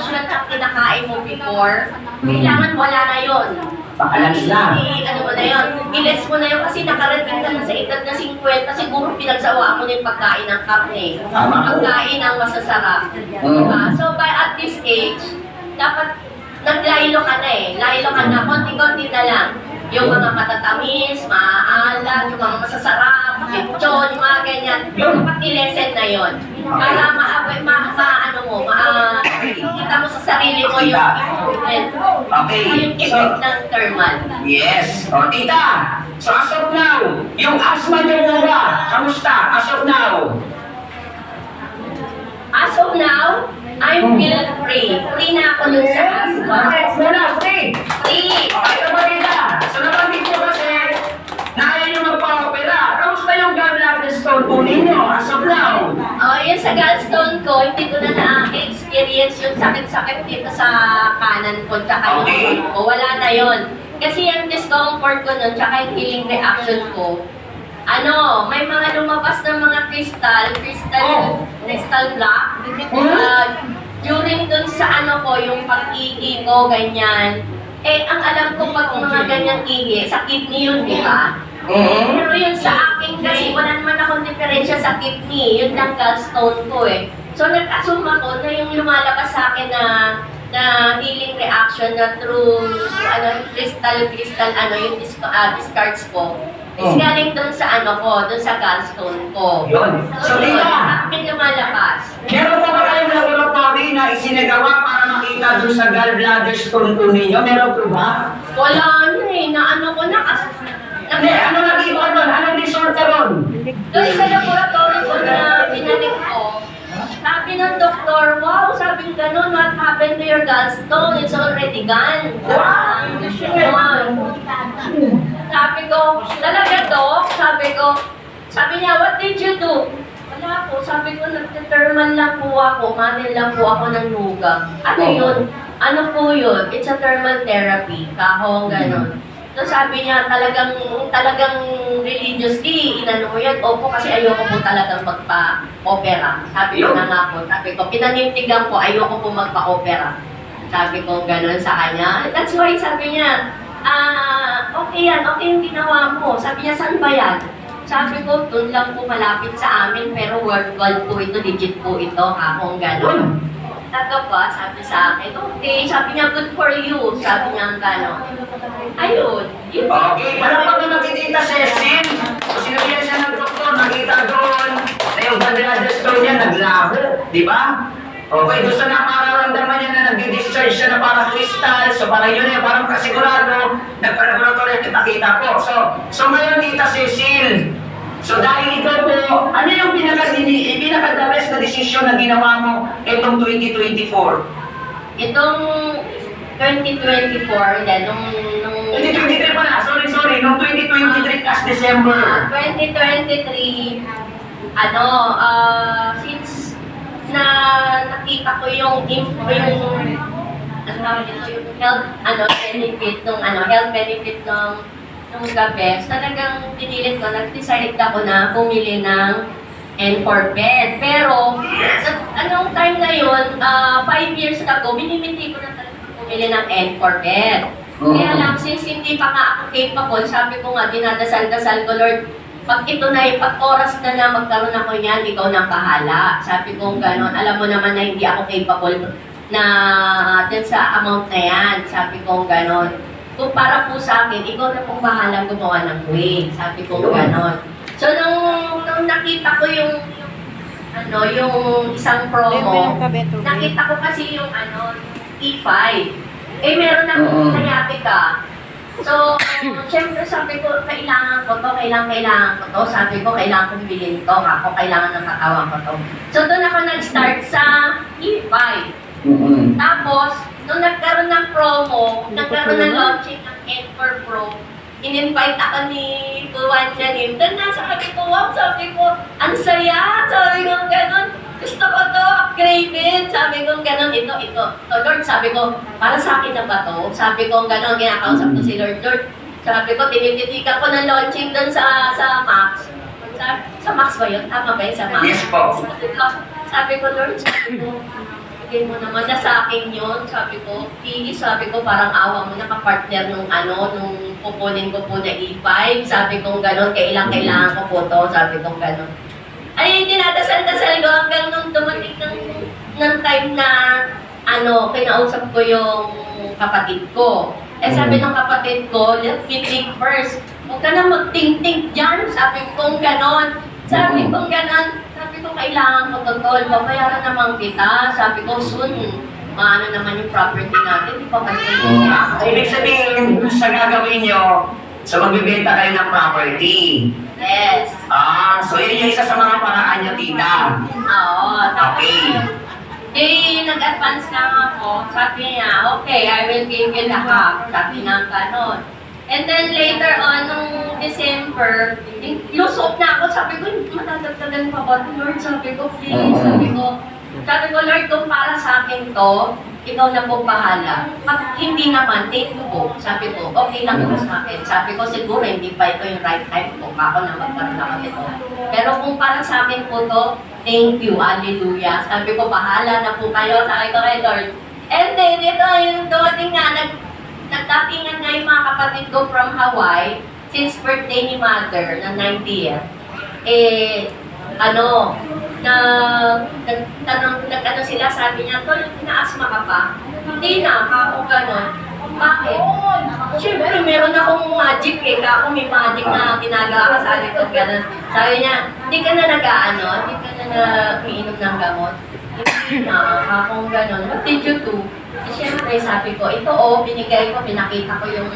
usual na kinakain mo before, kailangan wala na yun. Pakalas na. Ano mo na yun? I-less mo na yun kasi nakarating ka na sa edad na 50, siguro pinagsawa mo na yung pagkain ng karne. Pagkain ng masasarap. Diba? So at this age, dapat naglaylo ka na eh. Laylo ka na, konti-konti na lang. Yung mga matatamis, maaalat, yung mga masasarap, lechon, yung mga ganyan. Dapat i-lessen na yun. Para kita mo sa sarili mo yung improvement. Okay. Yung effect ng thermal. Yes. O, tita, so as of now, yung asthma niyo mo ba? Kamusta? As of now? As of now, I'm feel free. Free na ako dun sa asthma. Okay, muna, free. Free! Okay, ito ba tita? So nabanggit ko kasi na ayaw nyo magpa-opera. Kamusta yung gallbladder stone po ninyo as of now? Yun sa gallstone ko, hindi ko na na-experience yung sakit-sakit dito sa kanan ko, tsaka yung Okay. ko. Wala na yun. Kasi yung discomfort ko nun, tsaka yung healing reaction ko, may mga lumabas ng mga crystal block. During dun sa yung pag-ihi ko, ganyan. Ang alam ko pag mga ganyan ihi, sa kidney yun, di ba? Pero yun sa akin kasi, wala naman akong diferensya sa kidney. Yun lang gallstone ko eh. So nag-assume ako na yung lumalabas sa akin na healing reaction na through crystal yung discharge ko. Is galing dun sa dun sa gallstone ko. Yun. So, yun, tita, akin lumalabas. meron pa ba kayong laboratory na isinagawa para makita doon sa gallbladder stone po ninyo? Meron po ba? Wala na eh, ko na kasi. Hindi, ano nakita doon? Anong disorder ron? Doon sa laboratory ko na pinalik ko, sabi ng doktor, wow, sabi gano'n, what happened to your gallstone? It's already gone. Wow! Sabi ko, talaga dok? Sabi niya, what did you do? Wala po, sabi ko, nag-thermal lang po ako, manil lang po ako ng nuga. Ano yun? Ano po yun? It's a thermal therapy, kahong gano'n. So sabi niya, talagang religiously, inano mo yan, opo kasi ayoko po talagang magpa-opera. Sabi ko na nga po, pinanintigan ko, ayoko po magpa-opera. Sabi ko gano'n sa kanya. That's why sabi niya, okay yung ginawa mo. Sabi niya, saan ba yan? Sabi ko, doon lang po malapit sa amin, pero word po ito, legit po ito, kung gano'n. Ba? Sabi sa akin, okay. Sabi niya, good for you. Sabi niya, gano'n. Ayun. Okay, wala pa ba nakikita sa SIM? So, sinabihan siya ng doktor, nakita doon na yung gallbladder stone niya naglaho, di ba? Okay, doon sa nakararamdaman niya na nag-discharge siya na parang crystal, so parang yun eh, parang kasigurado, nagpa-laboratory kita po. So ngayon, Tita Cecil, so dahil ikaw po, ano yung pinaka-the best na desisyon na ginawa mo itong 2024? Itong 2024, then, nung 2023 pala, sorry, nung 2023 last December. 2023, since na nakita ko yung health benefit nung gabi, talagang pinilit ko, nag-decide ako na bumili ng N4 bed. Pero, anong time na yun, 5 years ago, minimiti ko na talaga bumili ng N4 bed. Kaya lang, since hindi pa nga ako capable, sabi ko nga, dinadasal-dasal ko, Lord, pag ito na, pag oras na magkaroon ako yan, ikaw na bahala. Sabi ko gano'n, alam mo naman na hindi ako capable na dun sa amount na yan. Sabi ko gano'n. Kung para po sa akin, ikaw na pong bahala gumawa ng way. Sabi ko gano'n. So, nung nakita ko yung isang promo, nakita ko kasi yung E5. Meron akong sciatica. So, syempre sabi ko, kailangan ko to. Sabi ko, kailangan kong bilhin to. Ako, kailangan ng katawan ko to. So, doon ako nag-start sa E5. Tapos, nung nagkaroon ng promo, nagkaroon ng launching ng N4 Pro, in-invite ako ni Tuwan Janim. Doon sabi ko, wow, sabi ko, ang saya. Sabi ko, ganun. Gusto ko to, upgraded. Sabi ko, gano'n, ito. So, Lord, sabi ko, para sa akin na ba to? Sabi ko, gano'n, kinakausap ko si Lord. Sabi ko, tinititikan ko ng launching doon sa Max. Sa Max ba yun? Tama ba yun sa Max? Yes po. Sabi ko, Lord, bigay mo naman na sa akin yun. Sabi ko, please, sabi ko, parang awa mo na kapartner nung nung kukunin ko po na E5. Sabi ko gano'n, kailangan ko po to. Sabi ko gano'n. Ay, dinadasal-dasal ko hanggang nung dumating ng time na, kinausap ko yung kapatid ko. Eh, sabi ng kapatid ko, let me think first. Huwag ka na mag-think-think dyan. Sabi ko gano'n. Sabi ko gano'n. Sabi ko, kailangan ko to, tol. Babayaran naman kita. Sabi ko, soon, maano naman yung property natin. Di pa ba Ibig sabihin, sa gagawin nyo, so magbibenta kayo ng property. Yes. So yun yung isa sa mga paraan nyo, tita. Oo. Tapos, Okay. nag-advance na ako. Sabi niya, okay, I will give you the half. Sabi ng ganon. And then later on, nung December, lusot na ako. Sabi ko, matatagtagan pa ba? Lord, sabi ko, please. Sabi ko, Lord, kung para sa akin to, ikaw na po bahala. Pag hindi naman, thank you po. Sabi ko, okay lang po sa akin. Sabi ko, siguro hindi pa ito yung right time po. Ako na magkaroon ako ito. Pero kung para sa akin po to, thank you, hallelujah. Sabi ko, bahala na po kayo. Sabi ko kay Lord. And then, ito yung dumating nga, nagdatingan nga yung mga kapatid ko from Hawaii, since birthday ni Mother, na 90th. Nag-ano sila, sabi niya, Tol, na-asma ka pa? Hindi na, ako gano'n. Bakit? Siyempre, meron akong magic eh. Ako may magic na ginagawa ka sa likod, gano'n. Sabi niya, hindi ka na hindi ka na umiinom ng gamot. Hindi na, akong gano'n. What did you do? Siyempre, sabi ko, ito binigay ko, pinakita ko yung